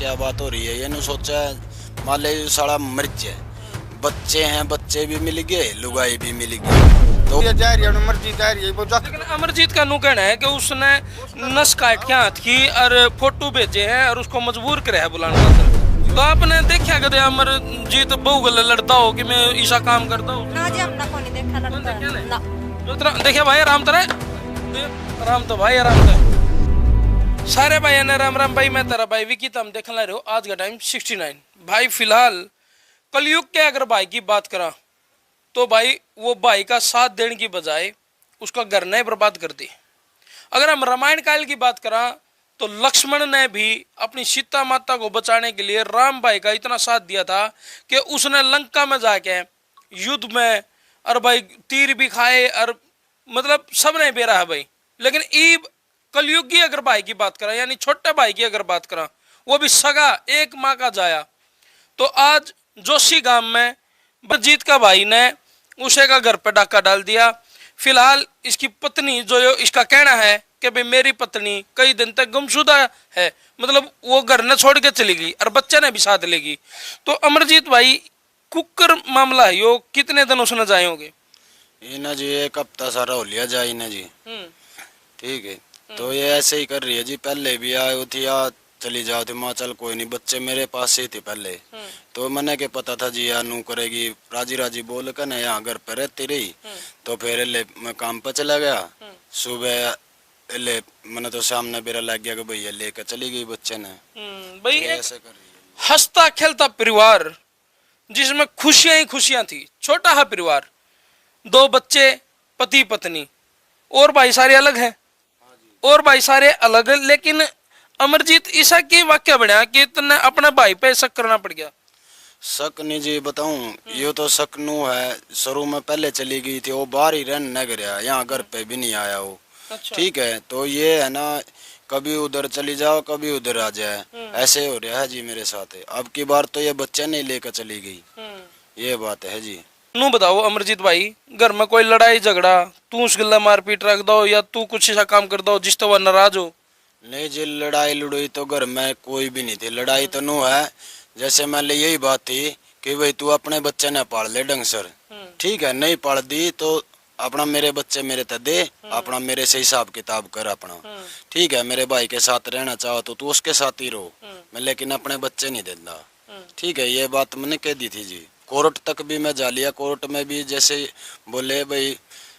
क्या बात हो रही है, ये नहीं सोचा मान ले साला मर्ज है, बच्चे हैं, बच्चे भी मिल गए, लुगाई भी मिल गई, तो ये जा रही है मर्जी जा रही है वो लेकिन अमरजीत का नु कहना है कि उसने नस काट के हाथ की और फोटो भेजे हैं और उसको मजबूर करे है बुलाने खातर। तो आपने देखा कदे अमरजीत बहु गल लड़ता हो कि मैं ईसा काम करता हूँ ना जी अपना कोनी देखा लगता है ना जो तरह देखिए भाई आराम तरह आराम तो भाई आराम तो सारे भाई ने राम राम भाई, मैं तेरा भाई विकी, तुम देख ला रहे हो आज का टाइम 69 भाई। फिलहाल कलयुग के अगर भाई की बात करा तो भाई वो भाई का साथ देने की बजाय उसका घर ने बर्बाद कर दी। अगर हम रामायण काल की बात करा तो लक्ष्मण ने भी अपनी सीता माता को बचाने के लिए राम भाई का इतना साथ दिया था कि उसने लंका में जाके युद्ध में और भाई तीर भी खाए और मतलब सब ने बेरा है भाई। लेकिन ईब कलयुग की अगर भाई की बात करा यानी छोटे भाई की अगर बात करा, वो भी सगा एक माँ का जाया, तो आज जोशी गांव में बजीत का भाई ने उसे का घर पे डाका डाल दिया। फिलहाल इसकी पत्नी जो इसका कहना है कि भाई मेरी पत्नी कई दिन तक गुमशुदा है, मतलब वो घर न छोड़ के चली गई और बच्चे ने भी साथ लेगी। तो अमरजीत भाई कुकर मामला है यो, कितने दिन उसने जाए होंगे? ये ना जी एक हफ्ता सारा हो लिया जाए ना जी, ठीक है। तो ये ऐसे ही कर रही है जी, पहले भी आई थी या चली जाओ थी, माँ चल कोई नहीं, बच्चे मेरे पास ही थे पहले, तो मैंने के पता था जी यार नू करेगी, राजी राजी बोल कर ना यहाँ घर पे रहती रही। तो फिर ले मैं काम पे चला गया, सुबह ले मैंने तो सामने बेरा लग गया कि भैया लेकर चली गई बच्चे ने। भाई ऐसे कर रही है, हंसता खेलता परिवार जिसमें खुशियां ही खुशियां थी, छोटा हा परिवार, दो बच्चे, पति पत्नी, और भाई सारे अलग हैं, और भाई सारे अलग हैं। लेकिन अमरजीत ईसा की वाक्य बना कि तुमने अपने भाई पे शक करना पड़ गया। शक नहीं जी बताऊं, ये तो शक नू है, शुरू में पहले चली गई थी, वो बाहर ही रहने न गया, यहाँ घर पे भी नहीं आया वो। अच्छा। ठीक है, तो ये है ना कभी उधर चली जाओ कभी उधर आ जाए, ऐसे हो रहा है जी मेरे साथ। अब की बार तो ये बच्चे नहीं लेकर चली गई, ये बात है जी। नू बताओ अमरजीत भाई, घर में कोई लड़ाई झगड़ा, तू उस गला मारपीट रख दो या तू कुछ ऐसा काम कर दो जिससे वह नाराज हो? नहीं जी, लड़ाई लड़ोई तो घर में कोई भी नहीं थी, लड़ाई तो नू है, जैसे मान ली यही बात थी कि भाई तू अपने बच्चे ने पाल ले ढंग सर, ठीक है, नहीं पाल दी तो अपना मेरे बच्चे मेरे ते दे, अपना मेरे से हिसाब किताब कर अपना, ठीक है, मेरे भाई के साथ रहना चाहो तो तू उसके साथ ही रहो, मैं लेकिन अपने बच्चे नहीं देता, ठीक है, ये बात मैंने कह दी थी जी। कोर्ट तक भी मैं जा लिया, कोर्ट में भी जैसे बोले भाई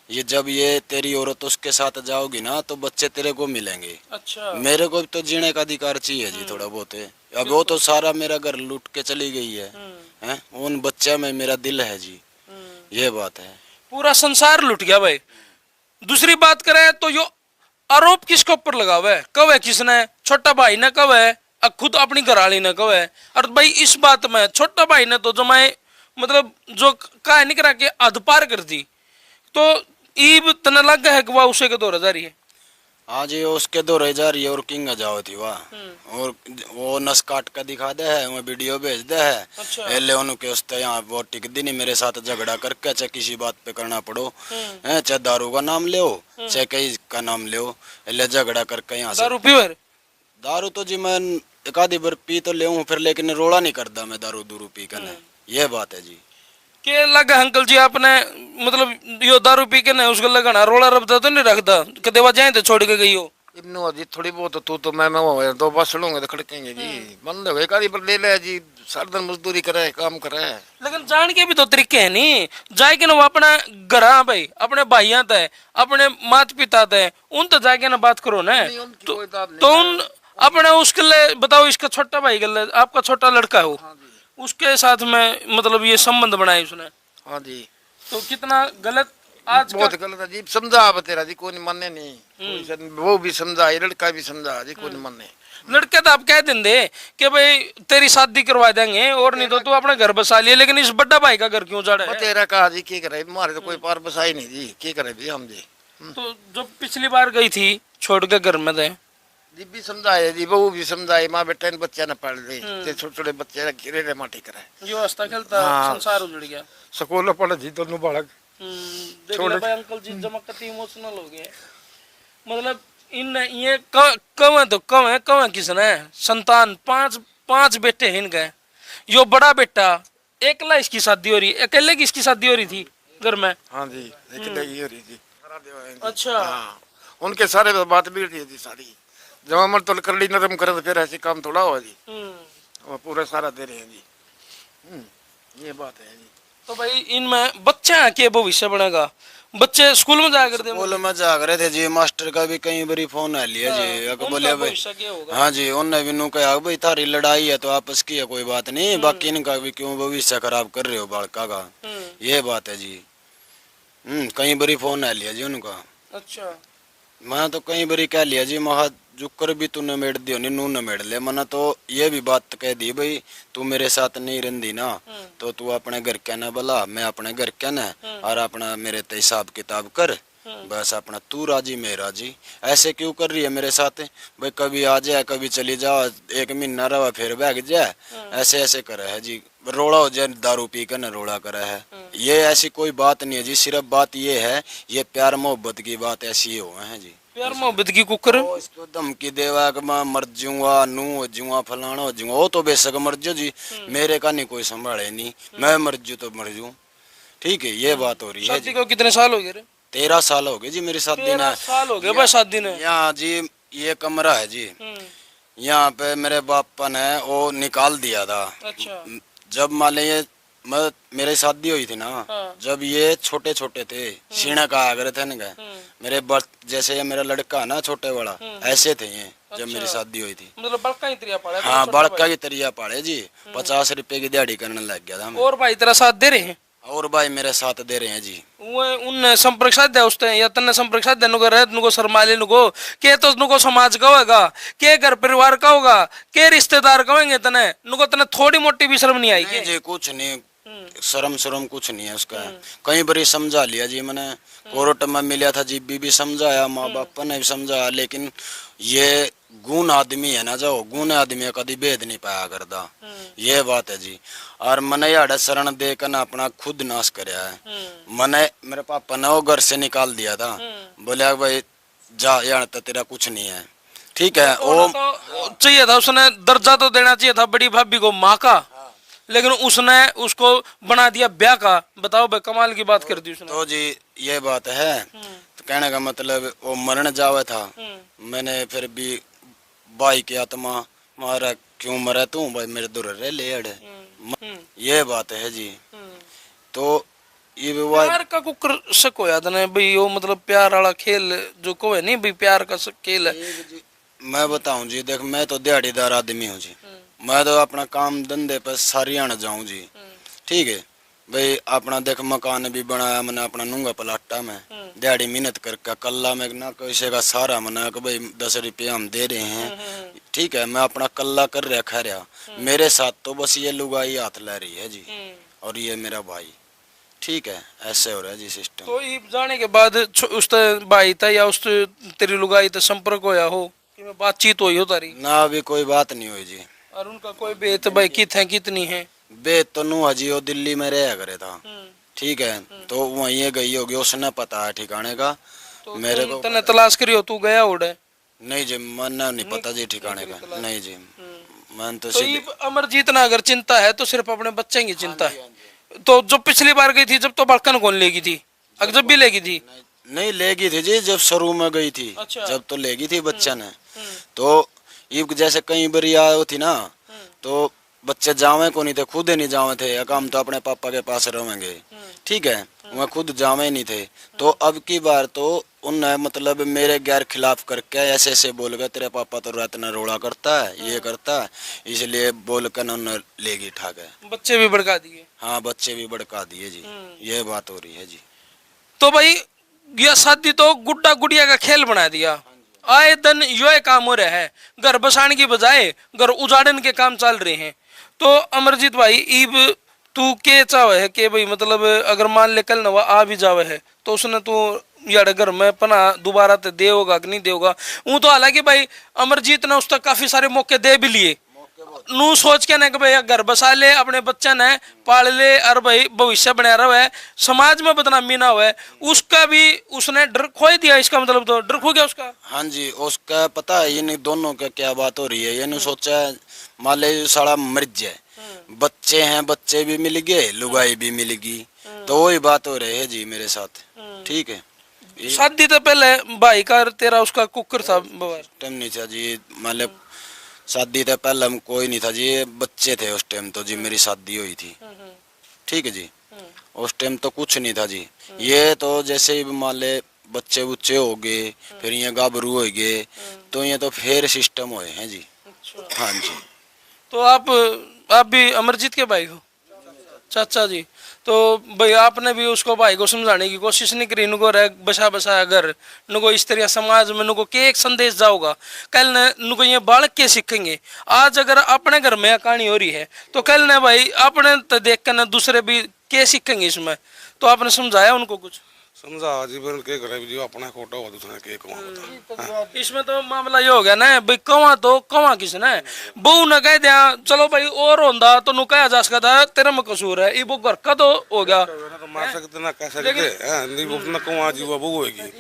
ये जब ये तेरी औरत उसके साथ जाओगी ना तो बच्चे तेरे को मिलेंगे। अच्छा। मेरे को तो जीने का अधिकार चाहिए जी थोड़ा बहुत है, अब वो तो सारा मेरा घर लूट के चली गई है, हैं? उन बच्चे में मेरा दिल है जी, ये बात है। पूरा संसार लुट गया भाई। दूसरी बात करें तो यो आरोप किसके ऊपर लगा हुआ है, कब है किसने? छोटा भाई ने कब है, खुद अपनी घरवाली ने कब है। और भाई इस बात में छोटा भाई ने तो जमाए मतलब जो कहा नहीं करा के हद पार कर दी, तो ईब तना लग है कि वह उसे के दौर जा रही है। हाँ जी, उसके दो रह जा रही है और किंग जाओ थी वाह, और वो नस काट का दिखा दे है, वो वीडियो भेज दे है। अच्छा। एले उनके उसते यहाँ वो टिक दी नहीं मेरे साथ झगड़ा करके, चाहे किसी बात पे करना पड़ो, चाहे दारू का नाम ले, चाहे कहीं का नाम ले, एले झगड़ा करके यहाँ से। दारू पीवर? दारू तो जी मैं एक आधी बार पी तो ले फिर, लेकिन रोड़ा नहीं करता मैं दारू दूरू पी कर, ये बात है जी। के लगा अंकल जी आपने मतलब यो दारू पी के ना उसको लगाना रोला रबता तो नहीं रखता, कदे वह जाए तो छोड़ के गई हो? इन्नो जी थोड़ी बहुत तू तो मैं हो दो बस लूंगे तो खड़केंगे जी, बंद हो गए पर ले ले जी, सारा दिन मजदूरी करे काम करे। लेकिन जान के भी तो तरीके है नहीं, जाए के ना वो अपना घर भाई, अपने भाइयों तय, अपने माता पिता तय, उन तो जाके ना बात करो ना, तो उन अपने उसके लिए बताओ, इसका छोटा भाई गल आपका छोटा लड़का हो, उसके साथ में मतलब ये संबंध बनाए उसने। हाँ जी, तो कितना गलत, आज बहुत गलत है जी, समझा अब तेरा जी कोई मानने नहीं, कोई वो भी समझा, लड़का भी समझा जी, कोई मानने। लड़के तो आप कह देंगे कि भाई तेरी शादी करवा देंगे और नहीं तो तू अपना घर बसा लिया, लेकिन इस बड़ा भाई का घर क्यों उजाड़ा है? तेरा कहा जी क्या करे, हमारे तो कोई पार बसाई नहीं जी, क्या करे भी हम जी। तो जो पिछली बार गई थी छोड़ के घर में थे जी भी समझाए जी, बहू भी समझाए, माँ बेटा ने बच्चे न पढ़ ली, छोटे छोटे बच्चे गिरे माटी करे, जो हंसता खेलता संसार उजड़ गया। स्कूल पढ़े जी दोनों बालक छोटे भाई अंकल जी जमकती इमोशनल हो गए, मतलब इन ये कम है तो कम है किसने संतान, 5 बेटे हैं इनके। यो बड़ा बेटा एकला इसकी शादी हो रही, अकेले की इसकी शादी हो रही थी घर में। हाँ जी, एक लगी हो रही जी। अच्छा। हाँ, उनके सारे बात बिगड़ रही थी सारी। जब अमर तो कर ली नरम करे तो फिर ऐसे काम थोड़ा हुआ जी। वो पूरा सारा दे रहे हैं जी। ये बात है जी। तो भाई इनमें बच्चे हैं के भविष्य बनेगा, बच्चे स्कूल में जाया करते स्कूल में जा रहे थे जी, मास्टर का भी कई बारी फोन आ लिया जी। उनका बोले भाई, भविष्य क्या होगा? हाँ जी, उनने भी नू कहा भाई थारी लड़ाई है तो आपस की है, कोई बात नहीं, बाकी इनका भी क्यों भविष्य खराब कर रहे हो बालका का, ये बात है जी। कई बारी फोन आ लिया जी उनका। अच्छा। मैं तो कई बारी कह लिया जी, महा जुकर भी तूने मेड़ दियो नहीं, नू न मेड़ ले। मैंने तो ये भी बात कह दी भाई तू मेरे साथ नहीं रहती ना तो तू अपने घर क्या ना बुला, मैं अपने घर क्या ना, और अपना मेरे ते हिसाब किताब कर, बस अपना तू राजी मैं राजी। ऐसे क्यों कर रही है मेरे साथ भाई, कभी आ जाए कभी चली जाओ, 1 महीना रहा फिर भाग जाए, ऐसे ऐसे करे है जी। रोड़ा हो जाए दारू पी कर न रोड़ा करे है, ये ऐसी कोई बात नहीं है जी। सिर्फ बात ये है, ये प्यार मोहब्बत की बात ऐसी हो है जी। प्यार मोहब्बत की कुकर। ओ इसको धमकी देवा कि मैं मर जाऊंगा, नू हो जाऊंगा, फलाना हो जाऊंगा, वो तो बेशक मर जाओ जी, मेरे का नहीं कोई संभाले नहीं, मैं मर जू तो मर जू। ठीक है, ये बात हो रही है शादी जी। को कितने साल हो गए रे? 13 साल हो गए जी मेरी शादी 13 ने। साल हो गए भाई शादी ने। यहाँ जी ये कमरा है जी, यहाँ पे मेरे बापा ने वो निकाल दिया था। अच्छा। जब मान लीजिए मैं मेरी शादी हुई थी ना, हाँ। जब ये छोटे छोटे थे, सीना का आगर थे ना, मेरे बर्थ जैसे ये मेरा लड़का ना छोटे बड़ा ऐसे थे ये जब मेरी शादी हुई थी। मतलब बड़का ही तरिया पाड़ा। हाँ, बड़का की तरिया पाड़े जी, 50 रुपए की दिहाड़ी करने लग गया था मैं। और भाई तेरा साथ दे रहे हैं? और भाई मेरे साथ दे रहे हैं जी। वो उन संपर्क साध्य उसते या तन्ने संपर्क साध्य नुको रहत नुको शर्माले नुको के तो नुको समाज का होगा, के घर परिवार का होगा, के रिश्तेदार का होंगे तने नुको तने थोड़ी मोटी भी शर्म नहीं आई नहीं के? जी, कुछ नहीं, शर्म कुछ नहीं है उसका। कई बारी समझा लिया जी मैंने, कोर्ट में मिला था जी, भी समझाया, माँ बाप ने भी समझाया, लेकिन ये गुण आदमी है ना, जो गुण आदमी कभी भेद नहीं पाया करता, ये बात है जी। और मैंने यार शरण देकर ना अपना खुद नाश कराया है। मैंने मेरे पापा ने वो घर से निकाल दिया था, बोले भाई जा यार तो तेरा कुछ नहीं है। ठीक है, वो तो चाहिए था, उसने दर्जा तो देना चाहिए था बड़ी भाभी को माँ का, लेकिन उसने उसको बना दिया ब्याह का। बताओ भाई, कमाल की बात कर दी उसने। तो जी ये बात है, तो कहने का मतलब वो मरण जावे था, मैंने फिर भी भाई की आत्मा मारा क्यों मरा तू भाई मेरे दूर रह ले अड़े, ये बात है जी। तो ये प्यार का कुकर शक हो जाता ना भाई, वो मतलब प्यार वाला खेल जो को है नहीं भाई, प्यार का खेल है। मैं बताऊं जी, देख मैं तो दिहाड़ीदार आदमी हूँ जी, मैं तो अपना काम धंधे पर सारी आना जाऊं जी। ठीक है भाई, अपना देख मकान भी बनाया मैंने अपना नूंगा पलाटा में, दिहाड़ी मेहनत करके कल्ला में ना किसी का सहारा मना कि भाई 10 रुपये हम दे रहे हैं। ठीक है, मैं अपना कल्ला कर रखा रहा, मेरे साथ तो बस ये लुगाई हाथ ला रही है जी, और ये मेरा भाई। ठीक है, ऐसे हो रहा है जी सिस्टम। तो ये जाने के बाद उस भाई था या उस तेरी लुगाई तो संपर्क होया हो कि मैं बातचीत हुई हो तारी? ना अभी कोई बात नहीं हुई जी। और उनका कोई बेत भाई कित है कितनी है? बेत तो नू हजी वो दिल्ली में रहा करे था। ठीक है, तो वहीं गई होगी, उसने पता है ठिकाने का। तो मेरे को तने तलाश करी हो, तू गया उड़े? नहीं जी, मैंने नहीं पता जी ठिकाने का, नहीं जी। मैं तो तो ये अमरजीत ना अगर चिंता है तो सिर्फ अपने बच्चे की चिंता है। तो जो पिछली बार गई थी जब तो बड़कन कौन लेगी थी? अगर जब भी लेगी थी? नहीं लेगी थी जी, जब शुरू में गई थी। अच्छा। जब तो लेगी थी बच्चा ने। तो ये जैसे कई बारी आयो थी ना, तो बच्चे जावे को नहीं थे, खुद ही नहीं जावे थे, हम तो अपने पापा के पास रहेंगे। ठीक है, वह खुद जावे नहीं थे। तो अब की बार तो उन्हें मतलब मेरे गैर खिलाफ करके ऐसे ऐसे बोल गए, तेरे पापा तो रात न रोड़ा करता है, ये करता है, इसलिए बोल कर उन्हें लेगी ठा गए। बच्चे भी भड़का दिए? हाँ, बच्चे भी भड़का दिए जी, ये बात हो रही है जी। तो भाई यह शादी तो गुड्डा गुड़िया का खेल बना दिया। आए दिन यो काम हो रहा है, घर बसाने की बजाय घर उजाड़न के काम चल रहे हैं। तो अमरजीत भाई ईब तू के चावे है कि भाई मतलब अगर मान ले कल नवा आ भी जावे है तो उसने तू यार घर में पना दोबारा तो दे होगा कि नहीं दे होगा? वो तो हालांकि भाई अमरजीत ने उस तक काफी सारे मौके दे भी लिए, नू सोच के ना कि भाई घर बसा ले, अपने बच्चा ने पाल ले और भाई भविष्य बना रहा है, समाज में बदनामी ना हुआ, उसका भी उसने डर खो दिया। इसका मतलब तो डर खो गया उसका। हाँ जी, उसका पता है इन दोनों का क्या बात हो रही है, ये नहीं सोचा मान ले जो साला मर्ज है, बच्चे हैं, बच्चे भी मिल गए, लुगाई भी मिल गई, तो वही बात हो रही है जी मेरे साथ। ठीक है, शादी तो पहले भाई का तेरा उसका कुकर था बवार। टाइम नहीं था जी, मतलब शादी तो पहले हम कोई नहीं था जी, ये बच्चे थे उस टाइम तो जी मेरी शादी हुई थी। ठीक है जी, उस टाइम तो कुछ नहीं था जी। ये तो जैसे ही मान ले बच्चे बुच्चे हो गए, फिर ये गाभरू हो गए, तो ये तो फिर सिस्टम हुए हैं जी। हाँ जी। तो आप भी अमरजीत के भाई हो, चाचा जी। तो भाई आपने भी उसको भाई को समझाने की कोशिश नहीं करी, नुको रह बसा बसा अगर नुको इस तरह समाज में नुको के एक संदेश जाओगा, कल न नुको ये बालक के सीखेंगे। आज अगर अपने घर में कहानी हो रही है तो कल न भाई अपने तो देख कर न दूसरे भी के सीखेंगे इसमें। तो आपने समझाया उनको कुछ? समझा जीवन के घर भी जो अपना खोटा हुआ दूसरा के कौन। इसमें तो मामला ये हो गया ना भाई, कवा तो कवा किसने बहू ने कह दिया चलो भाई और होंदा तो नु कहा जा सकता है तेरा में कसूर है, ये वो घर का तो हो गया। तो मार सकते ना कह सकते हैं, नहीं वो अपना कौन जीवा वो होगी,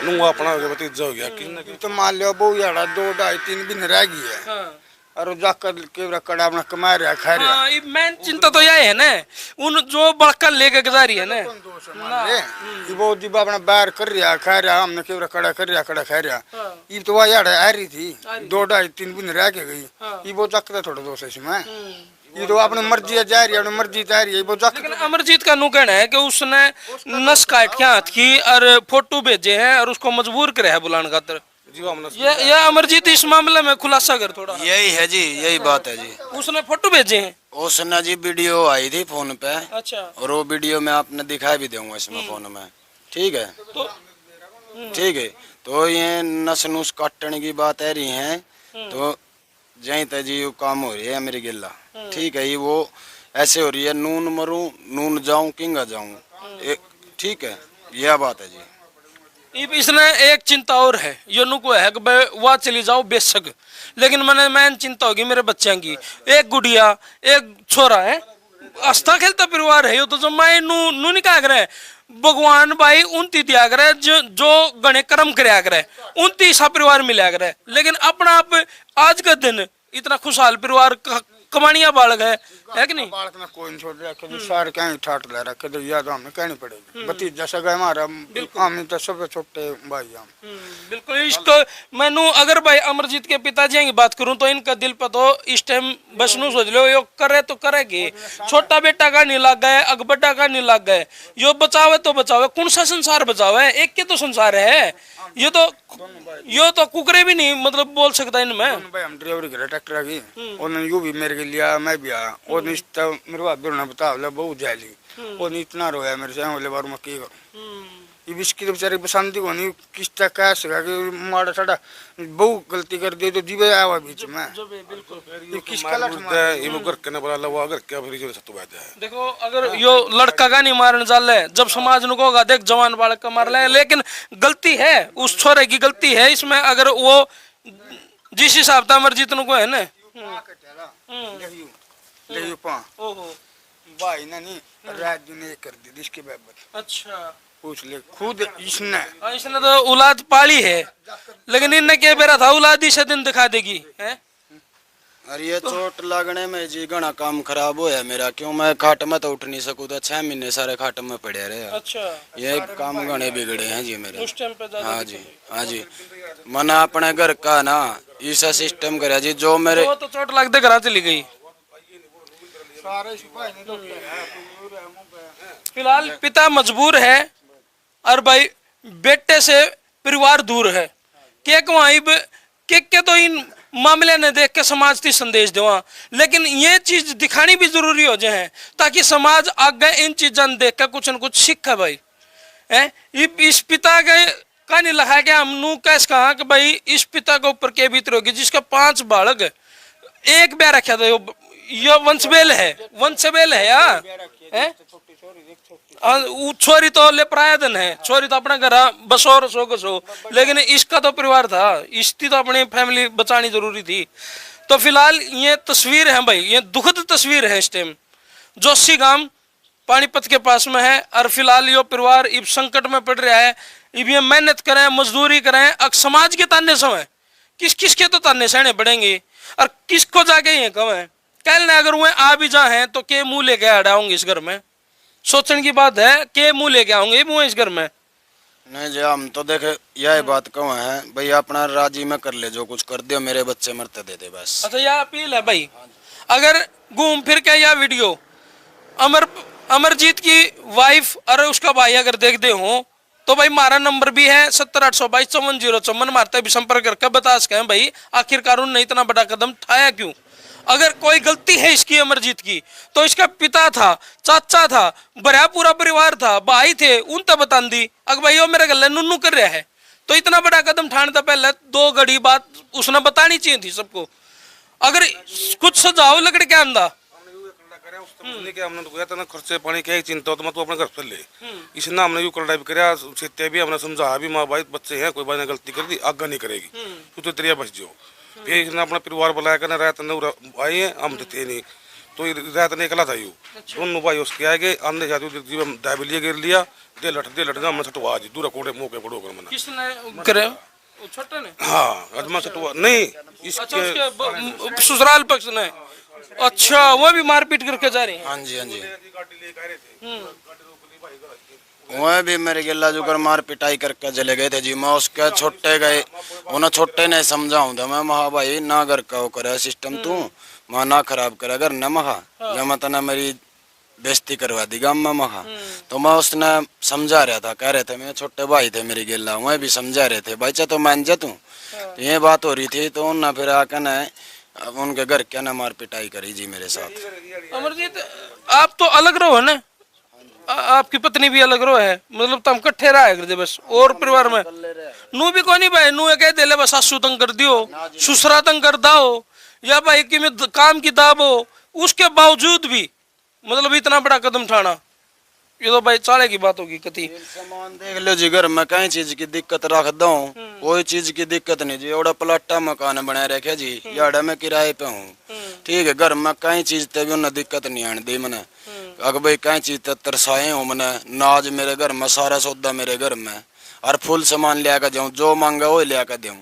नु अपना भतीजा हो गया कि तो मान लो बहु यार 2 2.5 3 दिन रह गई है और जाकर के कड़ा अपना कमा रहा खा रहा। हाँ, ये मेन चिंता तो यह है ना, उन जो बड़का लेके गुजारी है ना, ये वो दिबा अपना बाहर कर रहा खा रहा, हमने केवरा कड़ा कर रहा कड़ा खा रहा। ये तो वह यार आ रही थी 2 2.5 3 दिन रह के गई, ये वो चकता थोड़ा दोस्त इसमें। ये तो अपनी मर्जी जा रही है, अपनी मर्जी जा रही है वो लेकिन अमरजीत का नु कहना है कि उसने नस काट के हाथ की और फोटो भेजे हैं और उसको मजबूर करे है बुलाने खातर। ये अमरजीत इस मामले में खुलासा कर थोड़ा। यही है जी, यही बात है जी। उसने फोटो भेजे हैं? उसने जी वीडियो आई थी फोन पे। अच्छा। और वो वीडियो मैं आपने दिखा भी दूंगा इसमें फोन में। ठीक है, तो ठीक है। तो ये नस नुस काटने की बात आ रही है, तो जहीं तक जी वो काम हो रही है मेरी गिल्ला। ठीक है, ये वो ऐसे हो रही है, नून मरूं नून जाऊं किंगा जाऊं। ठीक है, यह बात है जी। इसने एक चिंता और है, यो नुको है कि भाई वहाँ चली जाओ बेशक, लेकिन मैंने मेन चिंता होगी मेरे बच्चों की। एक गुड़िया एक छोरा है, हंसता खेलता परिवार है यो तो, जो मैं नू नहीं कहा करे भगवान भाई उनती दिया करे जो गणे कर्म करया करे, उनती सा परिवार मिला करे। लेकिन अपना आप आज का दिन इतना खुशहाल परिवार कमानिया बालक है कि नहीं? बालक में कोई नहीं छोड़ रहा, कभी सारे कहीं ठाट ले रहा, कभी याद हमें कहनी पड़ेगी। भतीजा सगा हमारा, हम तो सबसे छोटे भाई हम। बिल्कुल। इसको मैनू अगर भाई अमरजीत के पिताजी की बात करूं तो इनका दिल पर तो इस टाइम बस नू सोच लो, यो करे तो करेगी। छोटा बेटा का नहीं लग गए, अग बड्डा का नहीं लग गए, यो बचावे तो बचावे, कौन सा संसार बचावे? एक के तो संसार है ये तो कुकरे भी नहीं मतलब बोल सकता इनमें। भाई हम ड्राइवर घर ट्रैक्टर की, उन्होंने यू भी मेरे के लिया, मैं भी आया, और मेरे बाप ने बता बहुत जाली, और इतना रोया मेरे से बोले बार मैं की करूं। ये बिस्किट बेचारे बसंती को नहीं किस तक कह सका कि माड़ा साड़ा बहु गलती कर दे तो जीवे आवा बीच में। ये किसका लठ ये वो घर के ना बोला लवा घर के फिर जो सत्तू बैठ जाए। देखो अगर यो लड़का का नहीं मारने चल है, जब समाज नु होगा देख जवान बालक का मार ले, लेकिन गलती है उस छोरे की, गलती है इसमें। अगर वो जिस हिसाब से अमरजीत नु को है ना भाई ना नहीं रात ने कर दी इसके बाबत। अच्छा, पूछ ले खुद इसने तो औलाद पाली है, लेकिन इनने क्या बेरा था औलाद इसे दिन दिखा देगी है? अरे ये चोट लगने में जी घना काम खराब होया मेरा, क्यों मैं खाट में तो उठ नहीं सकूं, तो 6 महीने सारे खाट में पड़े रहे। अच्छा, ये काम घने बिगड़े हैं जी मेरे उस टाइम पे। हाँ जी, हाँ जी। मना अपने घर का ना ऐसा सिस्टम करा जी, जो मेरे तो चोट लगते घर चली गई। फिलहाल पिता मजबूर है और भाई बेटे से परिवार दूर है। के तो इन मामले ने देख के समाज की संदेश देवा, लेकिन ये चीज दिखानी भी जरूरी हो जाए ताकि समाज आगे इन चीजों देख के कुछ न कुछ सीखे भाई है। इस पिता के का नहीं लगा कि हम नू कैसे कहा कि भाई इस पिता के ऊपर क्या बीत होगी जिसका 5 बालक, एक ब्याह रखा था यो वंशबेल है यार है? छोरी तो ले प्रायदन है, छोरी तो अपना घर बसो रसो गसो, लेकिन इसका तो परिवार था, इसकी तो अपनी फैमिली बचानी जरूरी थी। तो फिलहाल ये तस्वीर है भाई, ये दुखद तस्वीर है इस टाइम जोशी गांव पानीपत के पास में है। और फिलहाल यो परिवार इब संकट में पड़ रहा है, इब ये मेहनत करें मजदूरी करें, अब समाज के ताने समय किस किस के तो ताने सहने पड़ेंगे। और किसको जाके ये कम है कल ने अगर वो आ भी जा है तो के मुंह लेके आड़ाऊंगे इस घर में सोचने की बात है के मुंह लेके आऊंगे मुंह इस घर में नहीं जी हम तो देखे यही बात कहूँ है भाई अपना राजी में कर ले जो कुछ कर दियो मेरे बच्चे मरते दे दे बस। अच्छा यह अपील है भाई अगर घूम फिर के यह वीडियो अमरजीत की वाइफ और उसका भाई अगर देखते हो तो भाई हमारा नंबर भी है 70-822-5404 मारते भी संपर्क करके बता सके भाई आखिरकार उन्होंने इतना बड़ा कदम उठाया क्यों। अगर कोई गलती है इसकी अमरजीत की तो इसका पिता था चाचा था बड़ा पूरा परिवार था भाई थे उन तक बता दी अगर भाई वो मेरे गले नुन्नू कर रहा है तो इतना बड़ा कदम उठाने था पहले 2 घड़ी बात उसने बतानी चाहिए थी सबको। अगर कुछ सुझाव लकड़ के आंदा हमने तो गया था ना खर्चे पानी क्या चिंता हो तो मैं तो अपने घर पर ले इसने हमने यू करड़ा भी कराया सीते भी हमने समझाया भी माँ भाई बच्चे हैं कोई भाई ने गलती कर दी आगे नहीं करेगी तू तो तेरिया बच जाओ। फिर इसने अपना परिवार बुलाया करना रात ने भाई है हम तो थे नहीं तो रात ने अकेला था यू दोनों भाई उसके आगे आने जाते दाबिलिया गिर लिया दे लट गया मैं छटवा जी दूर कोटे मुँह के पड़ो कर मैंने किसने करे छोटे ने हाँ अजमा छटवा नहीं अच्छा उसके ससुराल पक्ष ने अच्छा वो भी मारपीट करके जा रहे हैं। हाँ जी वह भी मेरे गिल्ला जुकर मार पिटाई करके चले गए थे जी। मैं उसके छोटे गए उन्हें छोटे ने समझाऊं था मैं महा भाई ना घर का वो करे सिस्टम तू माँ ना खराब करे अगर न महा या मत ना मेरी बेइज्जती करवा दी गाँव में महा तो मैं उसने समझा रहा था कह रहे थे मेरे छोटे भाई थे मेरी गिल्ला वह भी समझा रहे थे भाई चा तो मान जा तू तो ये बात हो रही थी तो उन फिर आकर न अब उनके घर क्या ना मार पिटाई करी जी मेरे साथ। अमरजीत आप तो अलग रहो है ना आपकी पत्नी भी अलग रहो है मतलब तुम इकट्ठे रहा करते बस और परिवार में नू भी कोई नहीं भाई नू कह दे बस सासू तंग कर दियो ससुरा तंग कर दाओ या भाई कि में काम की दाब हो उसके बावजूद भी मतलब इतना बड़ा कदम उठाना ये तो भाई चाले की बात होगी कति सामान देख लो जी घर में कई चीज की दिक्कत रख दो कोई चीज की दिक्कत नहीं जी ओड़ा प्लाटा मकान बना रखे जी याड़ा में किराए पे हूँ ठीक है घर में कई चीज ते भी उन्हें दिक्कत नहीं आने दी मैंने अगर भाई कई चीज ते तरसाए हूँ मैंने नाज मेरे घर में सारा सौदा मेरे घर में और फुल सामान लिया कर जाऊँ जो मांगा वो लिया कर दूँ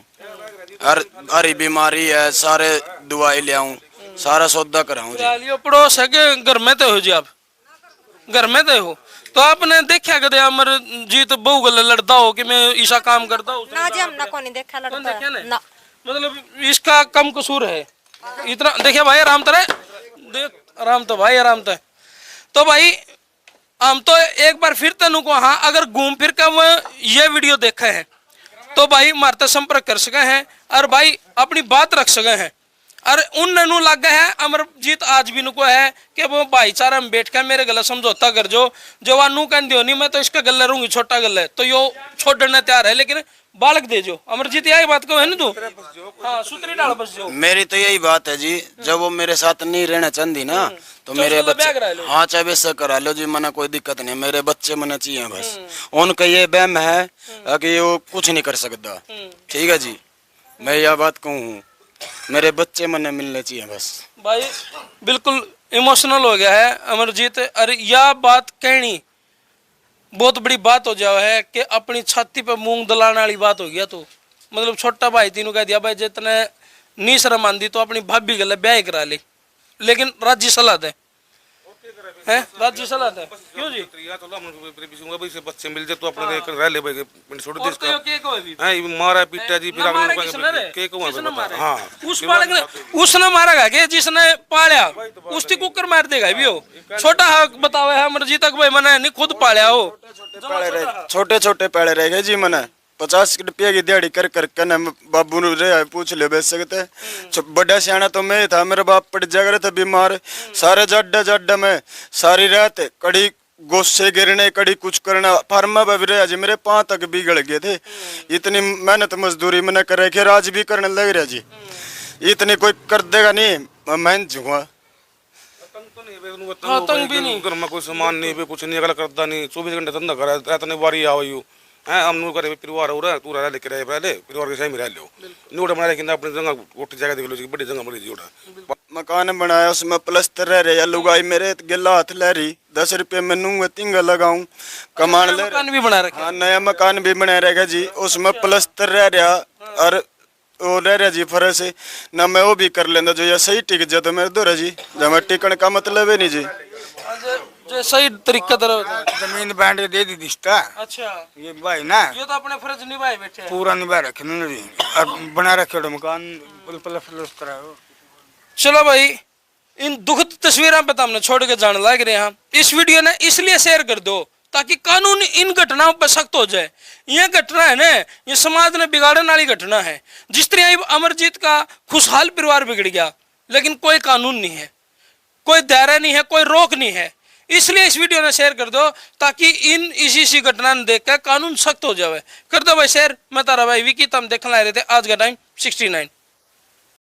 हरी बीमारी है सारे दवाई ले आऊँ सारा सौदा कराऊँ जी। पड़ोस है के घर में तो हो जी आप घर में तो हो तो आपने देखा कदे अमरजीत बहु गल लड़ता हो कि मैं ईसा काम करता हूँ ना जी हमने को नहीं देखा लड़ता ना मतलब इसका कम कसूर है इतना देखिए भाई आराम तो देख आराम तो भाई आराम तो भाई हम तो एक बार फिर तेन को हाँ अगर घूम फिर कर वो ये वीडियो देखे हैं तो भाई मारते संपर्क कर सके हैं और भाई अपनी बात रख सके हैं और उन ननू लग है अमरजीत आज भी नुको है कि वो भाईचारा में बैठ कर मेरे गले समझौता कर जो वानू कह दियो नहीं मैं तो इसका गले रहूंगी छोटा गले तो यो छोड़ने तैयार है लेकिन बालक दे जो अमरजीत यही बात को है ना तू हाँ सुतरी डाल बस जो मेरी तो यही बात है जी जब वो मेरे साथ नहीं रहना चाहती ना तो मेरे बच्चे हाँ चाहे वैसे करा लो जी मना कोई दिक्कत नहीं मेरे बच्चे मना चाहिए बस उनका ये वहम है कि वो कुछ नहीं कर सकता ठीक है जी मैं यह बात कहूँ मेरे बच्चे मने मिलने चाहिए बस। भाई बिल्कुल इमोशनल हो गया है अमरजीत अरे यह बात कहनी बहुत बड़ी बात हो जाओ है कि अपनी छाती पे मूंग दलाने वाली बात हो गया तो मतलब छोटा भाई तीनों कह दिया भाई जितने नी शर्म आंदी तो अपनी भाभी गले ब्याह करा ले लेकिन राज्य सलाह दे है राज्य सलाह दे क्यों जी बच्चे मिल जाए तो अपने रह ले भाई छोड़ दे इसका हां मारा पीटा जी फिर के को हां उस बालक ने उसने मारा के जिसने पाला उसकी कुकर मार देगा भी हो छोटा हक बतावे है अमरजीत तक भाई मैंने नहीं खुद पाला हो छोटे छोटे पेड़े रह गए जी मैंने 50 रुपये की दिहाड़ी कर कर बाबू रे पूछ ले बेच सकते बड़ा सियाना तो मैं था मेरे बाप पड़ जाकर था बीमार सारे जड्डा में सारी रात कड़ी गोस्से गिरने कड़ी कुछ करना फार्मा भी रहा जी मेरे पाँव तक बिगड़ गए थे इतनी मेहनत मजदूरी मैंने कर रखी राज भी करने लग रहा जी इतनी कोई कर देगा नहीं मैं झुआ तंग भी नहीं घर में कोई सामान नहीं कुछ नहीं अगला करता नहीं 24 घंटे धंधा कर रात ने बारी आओ यू है हम करे परिवार हो रहा तू रह लेके रहे पहले परिवार के सही में रह लो नोट बना लेकिन अपनी जगह कोठी जगह देख लो बड़ी जगह बड़ी जी उड़ा मकान बनाया उसमें प्लस्तर रह रहे लुगाई मेरे गिला हाथ ले रही 10 रुपये मैं नूंगा तिंगा लगाऊं कमान ले मकान भी बना रखा हाँ नया मकान भी बना रहेगा जी उसमें प्लस्तर रह रहा और वो रह रहा जी फर्ज है ना मैं वो भी कर लेंदा जो ये सही टिक जाए तो मेरे दो जी जब मैं टिकने का मतलब है नहीं जी जो सही तरीका तरह जमीन बांट के दे दी दिस्ता। अच्छा ये भाई ना ये तो अपने फर्ज निभाए बैठे हैं। पूरा निभा रखे ना जी, अब बना रखे हो मकान प्लस चलो भाई इन दुखद तस्वीरों पे तो हमने छोड़ के जाने लग रहे हैं। इस वीडियो ने इसलिए शेयर कर दो ताकि कानून इन घटनाओं पर सख्त हो जाए। यह घटना है ना, ये समाज ने बिगाड़ने वाली घटना है। जिस तरह अमरजीत का खुशहाल परिवार बिगड़ गया, लेकिन कोई कानून नहीं है, कोई दायरा नहीं है, कोई रोक नहीं है। इसलिए इस वीडियो ने शेयर कर दो ताकि इन इसी घटना ने देख कर कानून सख्त हो जाए। कर दो भाई शेयर। मैं तारा भाई विकी, तुम देखने ला रहे थे आज का टाइम 69।